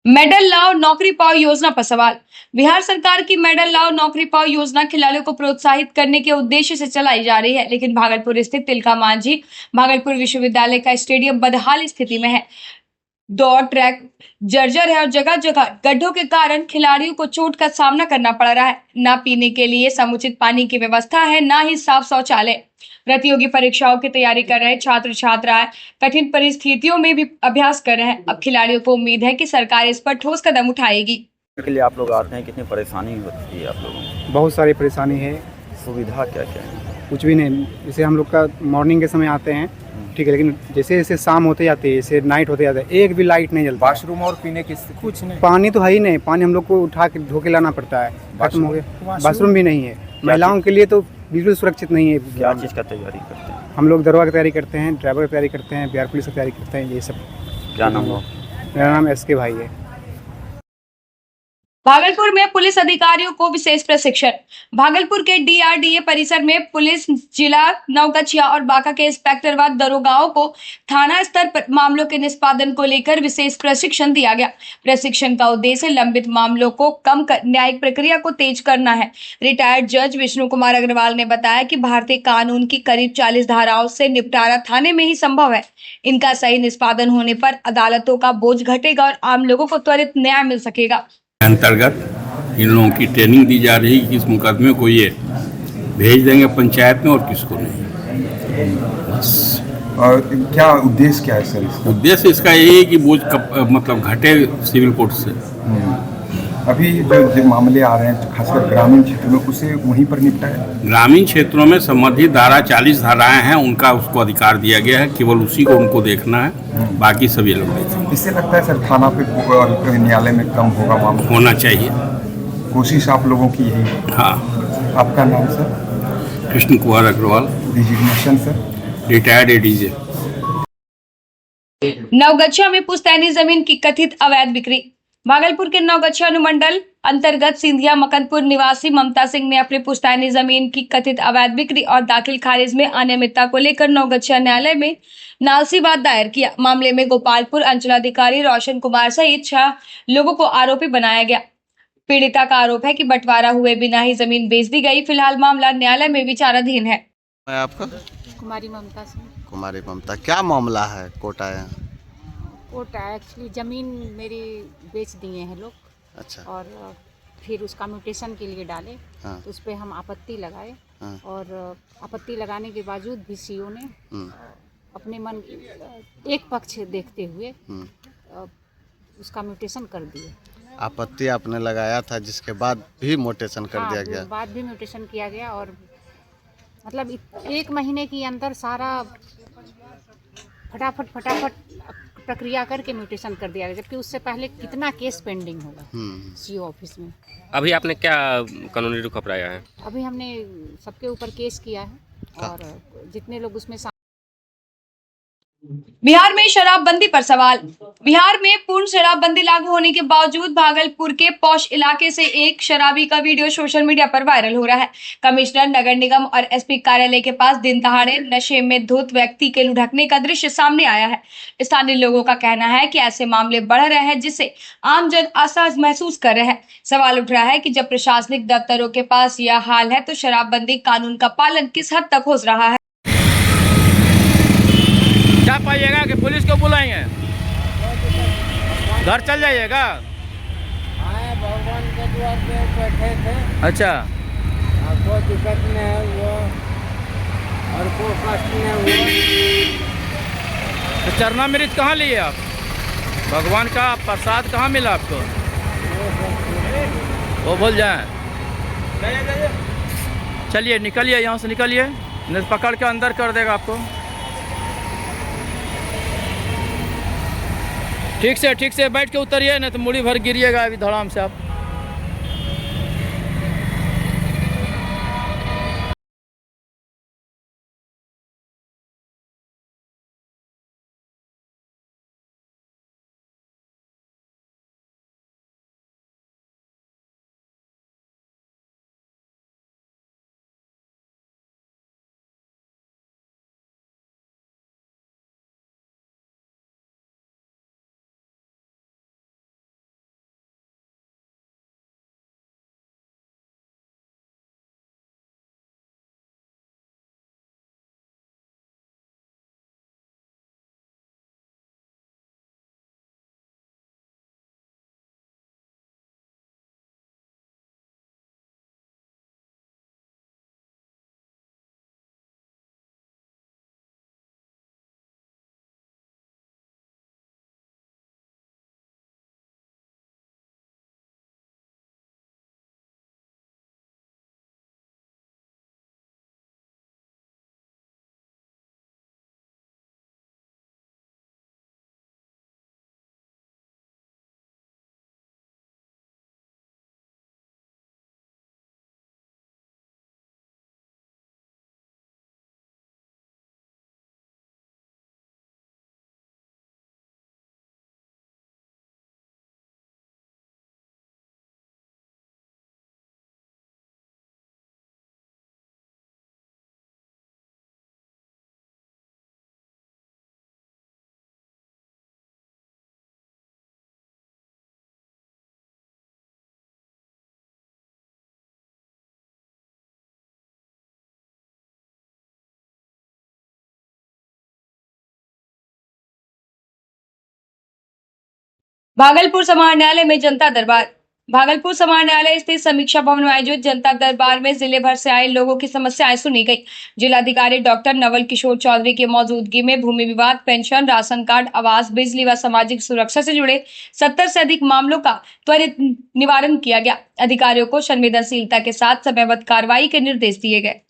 Medal लाओ नौकरी पाओ योजना पर सवाल। बिहार सरकार की मेडल लाओ नौकरी पाओ योजना खिलाड़ियों को प्रोत्साहित करने के उद्देश्य से चलाई जा रही है, लेकिन भागलपुर स्थित तिलका मांझी भागलपुर विश्वविद्यालय का स्टेडियम बदहाल स्थिति में है। दौड़ ट्रैक जर्जर है और जगह जगह गड्ढों के कारण खिलाड़ियों को चोट का सामना करना पड़ रहा है। न पीने के लिए समुचित पानी की व्यवस्था है, न ही साफ शौचालय। प्रतियोगी परीक्षाओं की तैयारी कर रहे छात्र छात्राएं कठिन परिस्थितियों में भी अभ्यास कर रहे हैं। अब खिलाड़ियों को उम्मीद है कि सरकार इस पर ठोस कदम उठाएगी। के लिए आप लोग आते हैं, कितनी परेशानी होती है आप लोगों को? बहुत सारी परेशानी है। सुविधा क्या क्या है? कुछ भी नहीं। जैसे हम लोग का मॉर्निंग के समय आते हैं, ठीक है, लेकिन जैसे जैसे शाम होते जाती है, जैसे नाइट होते जाता है, एक भी लाइट नहीं जलता। वाशरूम और पीने की कुछ नहीं, पानी तो है ही नहीं। पानी हम लोग को उठा के धो के लाना पड़ता है, खत्म हो गया। वाशरूम भी नहीं है। महिलाओं के लिए तो बिल्कुल सुरक्षित नहीं है। क्या चीज़ का तैयारी करते हैं? हम लोग दरोगा की तैयारी करते हैं, ड्राइवर की तैयारी करते हैं, बिहार पुलिस की तैयारी करते हैं, ये सब। क्या नाम हो? मेरा नाम SK भाई है। भागलपुर में पुलिस अधिकारियों को विशेष प्रशिक्षण। भागलपुर के DRDA परिसर में पुलिस जिला नवगछिया और बांका के इंस्पेक्टर व दरोगाओं को थाना स्तर पर मामलों के निष्पादन को लेकर विशेष प्रशिक्षण दिया गया। प्रशिक्षण का उद्देश्य लंबित मामलों को कम कर न्यायिक प्रक्रिया को तेज करना है। रिटायर्ड जज विष्णु कुमार अग्रवाल ने बताया कि भारतीय कानून की करीब 40 धाराओं से निपटारा थाने में ही संभव है। इनका सही निष्पादन होने पर अदालतों का बोझ घटेगा और आम लोगों को त्वरित न्याय मिल सकेगा। अंतर्गत इन लोगों की ट्रेनिंग दी जा रही है कि इस मुकदमे को ये भेज देंगे पंचायत में और किसको नहीं। और क्या उद्देश्य क्या है सर इसका? उद्देश्य इसका यही है कि बोझ मतलब घटे सिविल कोर्ट से। अभी जो मामले आ रहे हैं खासकर ग्रामीण क्षेत्र में, उसे वहीं पर निपटाए। ग्रामीण क्षेत्रों में संबंधित धारा 40 धाराएं हैं, उनका उसको अधिकार दिया गया है, केवल उसी को उनको देखना है, बाकी सभी लोग देखेंगे। इससे लगता है सर थाना पे और न्यायालय में कम होगा मामला। होना चाहिए। कोशिश आप लोगों की यही है। हाँ। आपका नाम sir? Krishna Kumar Agarwal, designation sir? Retired ADJ। Naugachia में पुश्तैनी जमीन की कथित अवैध बिक्री। भागलपुर के नवगछिया अनुमंडल अंतर्गत सिंधिया मकनपुर निवासी ममता सिंह ने अपनी पुश्तैनी जमीन की कथित अवैध बिक्री और दाखिल खारिज में अनियमितता को लेकर नवगछिया न्यायालय में नालसीवाद दायर किया। मामले में गोपालपुर अंचलाधिकारी रोशन कुमार सहित 6 लोगों को आरोपी बनाया गया। पीड़िता का आरोप है कि बंटवारा हुए बिना ही जमीन बेच दी गई। फिलहाल मामला न्यायालय में विचाराधीन है। आपका? कुमारी ममता सिंह। कुमारी ममता, क्या मामला है? कोर्ट आया? कोर्ट एक्चुअली ज़मीन मेरी बेच दिए हैं लोग। अच्छा। और फिर उसका म्यूटेशन के लिए डाले। हाँ। तो उस पर हम आपत्ति लगाए। हाँ। और आपत्ति लगाने के बावजूद भी CO ने अपने मन एक पक्ष देखते हुए उसका म्यूटेशन कर दिए। आपत्ति आपने लगाया था, जिसके बाद भी म्यूटेशन कर दिया गया? बाद भी म्यूटेशन किया गया और मतलब 1 महीने के अंदर सारा फटाफट प्रक्रिया करके म्यूटेशन कर दिया गया, जबकि उससे पहले कितना केस पेंडिंग होगा CO ऑफिस में। अभी आपने क्या कानूनी रुख अपनाया है? अभी हमने सबके ऊपर केस किया है और जितने लोग उसमें बिहार में शराबबंदी पर सवाल। बिहार में पूर्ण शराबबंदी लागू होने के बावजूद भागलपुर के पौष इलाके से एक शराबी का वीडियो सोशल मीडिया पर वायरल हो रहा है। कमिश्नर नगर निगम और SP कार्यालय के पास दिन दहाड़े नशे में धुत व्यक्ति के लुढ़कने का दृश्य सामने आया है। स्थानीय लोगों का कहना है कि ऐसे मामले बढ़ रहे हैं, जिससे आमजन असहज महसूस कर रहे हैं। सवाल उठ रहा है कि जब प्रशासनिक दफ्तरों के पास यह हाल है, तो शराबबंदी कानून का पालन किस हद तक हो रहा है। क्या पाइएगा कि पुलिस को बुलाएंगे? घर चल जाइएगा? भगवान के द्वार पे बैठे थे। अच्छा। कोई दिक्कत नहीं हुआ और कोई कष्ट नहीं हुआ। तो चरणामृत कहाँ लिए आप? भगवान का प्रसाद कहाँ मिला आपको? वो भूल जाए। चलिए निकलिए, यहाँ से निकलिए, नहीं पकड़ के अंदर कर देगा आपको। ठीक से बैठ के उतरिए, नहीं तो मुड़ी भर गिरिएगा अभी धड़ाम से आप। भागलपुर समाहरणालय में जनता दरबार। भागलपुर समाहरणालय स्थित समीक्षा भवन में आयोजित जनता दरबार में जिले भर से आए लोगों की समस्याएं सुनी गई। जिलाधिकारी डॉक्टर नवल किशोर चौधरी की मौजूदगी में भूमि विवाद, पेंशन, राशन कार्ड, आवास, बिजली व सामाजिक सुरक्षा से जुड़े 70 से अधिक मामलों का त्वरित निवारण किया गया। अधिकारियों को संवेदनशीलता के साथ समयबद्ध कार्रवाई के निर्देश दिए गए।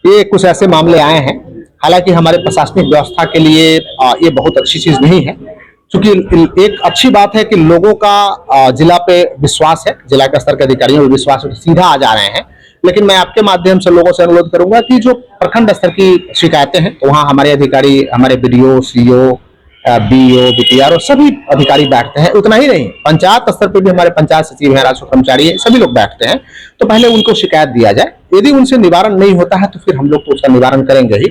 ये कुछ ऐसे मामले आए हैं, हालांकि हमारे प्रशासनिक व्यवस्था के लिए ये बहुत अच्छी चीज नहीं है, क्योंकि एक अच्छी बात है कि लोगों का जिला पे विश्वास है, जिला के स्तर के अधिकारियों पर विश्वास है, सीधा आ जा रहे हैं। लेकिन मैं आपके माध्यम से लोगों से अनुरोध करूंगा कि जो प्रखंड स्तर की शिकायतें हैं, तो वहाँ हमारे अधिकारी, हमारे BDO, CO, BO, BTR और सभी अधिकारी बैठते हैं। उतना ही नहीं, पंचायत स्तर पर भी हमारे पंचायत सचिव हैं, राजस्व कर्मचारी है, सभी लोग बैठते हैं। तो पहले उनको शिकायत दिया जाए, यदि उनसे निवारण नहीं होता है तो फिर हम लोग तो उसका निवारण करेंगे ही,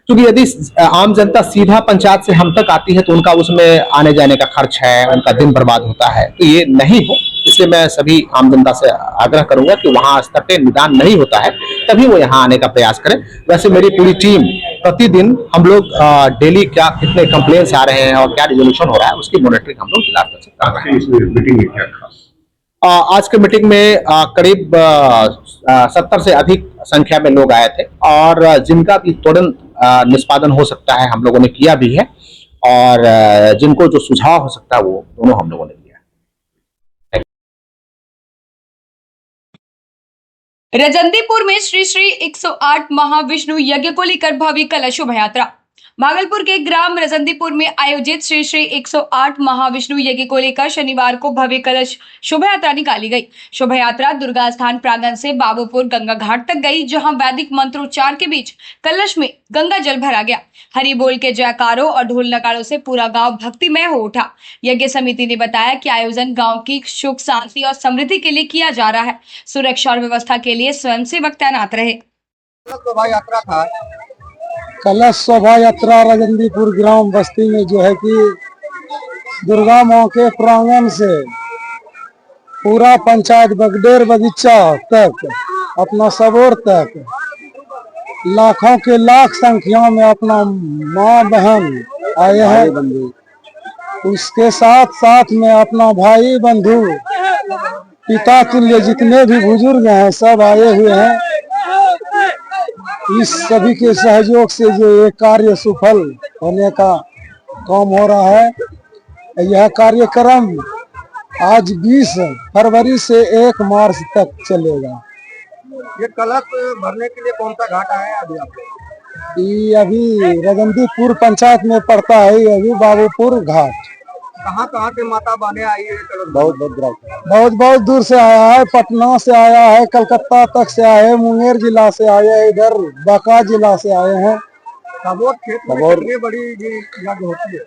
क्योंकि यदि आम जनता सीधा पंचायत से हम तक आती है तो उनका उसमें आने जाने का खर्च है, उनका दिन बर्बाद होता है, तो ये नहीं हो। इसलिए मैं सभी आम जनता से आग्रह करूंगा कि वहां स्तर पे निदान नहीं होता है तभी वो यहाँ आने का प्रयास करें। वैसे मेरी पूरी टीम प्रतिदिन, हम लोग डेली क्या कितने कंप्लेंट्स आ रहे हैं और क्या रिजोल्यूशन हो रहा है उसकी मॉनिटरिंग हम लोग जिला स्तर से कर रहे हैं। आज के मीटिंग में करीब 70 से अधिक संख्या में लोग आए थे और जिनका भी तुरंत निष्पादन हो सकता है हम लोगों ने किया भी है, और जिनको जो सुझाव हो सकता है वो दोनों हम लोगों ने दिया। रजंदीपुर में श्री श्री 108 महाविष्णु यज्ञ को लेकर भव्य कलश शोभा यात्रा। भागलपुर के ग्राम रजंदीपुर में आयोजित श्री श्री 108 महाविष्णु यज्ञ को लेकर शनिवार को भव्य कलश शोभा यात्रा निकाली गई। शोभा यात्रा दुर्गा स्थान प्रांगण से बाबूपुर गंगा घाट तक गई, जहां वैदिक मंत्रोच्चार के बीच कलश में गंगा जल भरा गया। हरि बोल के जयकारों और ढोल नगाड़ों से पूरा गांव भक्तिमय हो उठा। यज्ञ समिति ने बताया कि आयोजन गांव की सुख, शांति और समृद्धि के लिए किया जा रहा है। सुरक्षा और व्यवस्था के लिए स्वयंसेवक तैनात रहे। कलश शोभा यात्रा रजंदीपुर ग्राम बस्ती में जो है कि दुर्गा माँ के प्रांगण से पूरा पंचायत बगडेर बगीचा तक, अपना सबोर तक लाखों के लाख संख्या में अपना माँ बहन आए हैं। उसके साथ साथ में अपना भाई बंधु, पिता तुल्य जितने भी बुजुर्ग हैं सब आए हुए हैं। इस सभी के सहयोग से जो ये कार्य सफल होने का काम हो रहा है। यह कार्यक्रम आज 20 फरवरी से 1 मार्च तक चलेगा। ये कलश भरने के लिए कौन सा घाट आया है अभी आपको? ये अभी रजंदीपुर पंचायत में पड़ता है, ये अभी बाबूपुर घाट। कहाँ से माता बहने आई है? बहुत दूर से आया है, पटना से आया है, कलकत्ता तक से आए हैं, मुंगेर जिला से आए हैं, इधर बांका जिला से आए हैं। सबोर क्षेत्र में कितनी बड़ी यज्ञ होती है?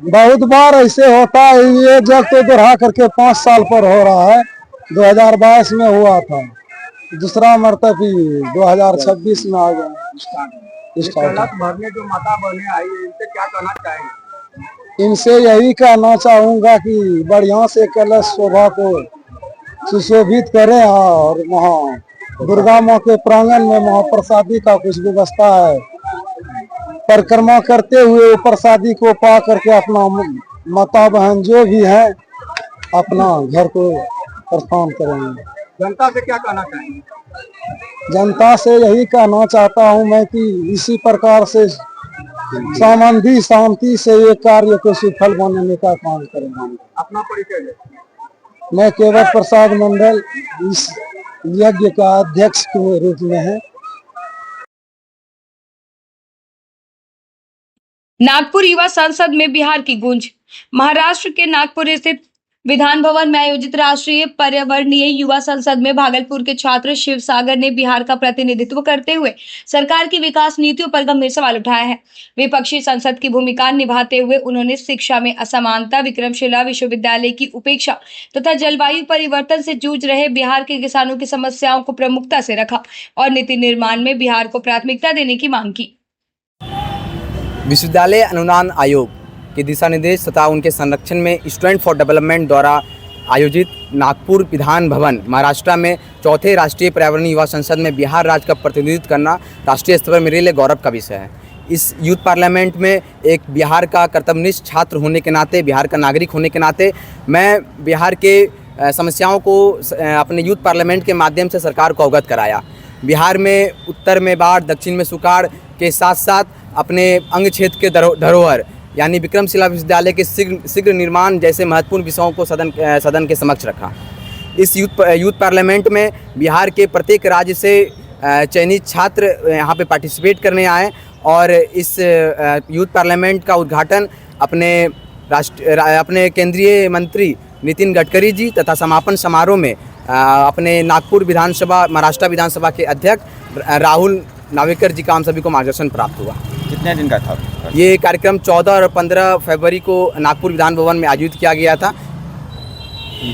बहुत बार ऐसे होता है। ये जब तो बढ़ा करके 5 साल पर हो रहा है। 2022 में हुआ था, दूसरा मरतबा 2026 में आ गया। कलश भरने जो माता बहने आई है, इनसे क्या कहना चाहेंगे? इनसे यही कहना चाहूंगा कि बढ़िया से कलश शोभा को सुशोभित करें और वहाँ दुर्गा माँ के प्रांगण में महाप्रसादी का कुछ व्यवस्था है। परिक्रमा करते हुए वो प्रसादी को पा करके अपना माता बहन जो भी है अपना घर को प्रस्थान करेंगे। जनता से क्या कहना चाहेंगे? जनता से यही कहना चाहता हूं मैं कि इसी प्रकार से सामंदी शांति से ये कार्य को सफल बनाने का काम करेंगे। अपना परिचय दे। मैं केवल प्रसाद मंडल इस यज्ञ का अध्यक्ष के रूप में है। नागपुर युवा संसद में बिहार की गूंज। महाराष्ट्र के नागपुर स्थित विधान भवन में आयोजित राष्ट्रीय पर्यावरणीय युवा संसद में भागलपुर के छात्र शिव सागर ने बिहार का प्रतिनिधित्व करते हुए सरकार की विकास नीतियों पर गंभीर सवाल उठाए हैं। विपक्षी संसद की भूमिका निभाते हुए उन्होंने शिक्षा में असमानता, विक्रमशिला विश्वविद्यालय की उपेक्षा तथा जलवायु परिवर्तन से जूझ रहे बिहार के किसानों की समस्याओं को प्रमुखता से रखा और नीति निर्माण में बिहार को प्राथमिकता देने की मांग की। विश्वविद्यालय अनुदान आयोग के दिशा निर्देश तथा उनके संरक्षण में स्टूडेंट फॉर डेवलपमेंट द्वारा आयोजित नागपुर विधान भवन महाराष्ट्र में चौथे राष्ट्रीय पर्यावरण युवा संसद में बिहार राज्य का प्रतिनिधित्व करना राष्ट्रीय स्तर पर मेरे लिए गौरव का विषय है। इस यूथ पार्लियामेंट में एक बिहार का कर्तव्यनिष्ठ छात्र होने के नाते, बिहार का नागरिक होने के नाते मैं बिहार के समस्याओं को अपने यूथ पार्लियामेंट के माध्यम से सरकार को अवगत कराया। बिहार में उत्तर में बाढ़, दक्षिण में सुखाड़ के साथ साथ अपने अंग क्षेत्र के धरोहर यानी विक्रमशिला विश्वविद्यालय के शीघ्र निर्माण जैसे महत्वपूर्ण विषयों को सदन के समक्ष रखा। इस यूथ पार्लियामेंट में बिहार के प्रत्येक राज्य से चयनित छात्र यहाँ पे पार्टिसिपेट करने आए और इस यूथ पार्लियामेंट का उद्घाटन अपने केंद्रीय मंत्री नितिन गडकरी जी तथा समापन समारोह में अपने नागपुर विधानसभा, महाराष्ट्र विधानसभा के अध्यक्ष राहुल नावेकर जी का हम सभी को मार्गदर्शन प्राप्त हुआ। कितने दिन का था? ये कार्यक्रम 14 और 15 फरवरी को नागपुर विधान भवन में आयोजित किया गया था।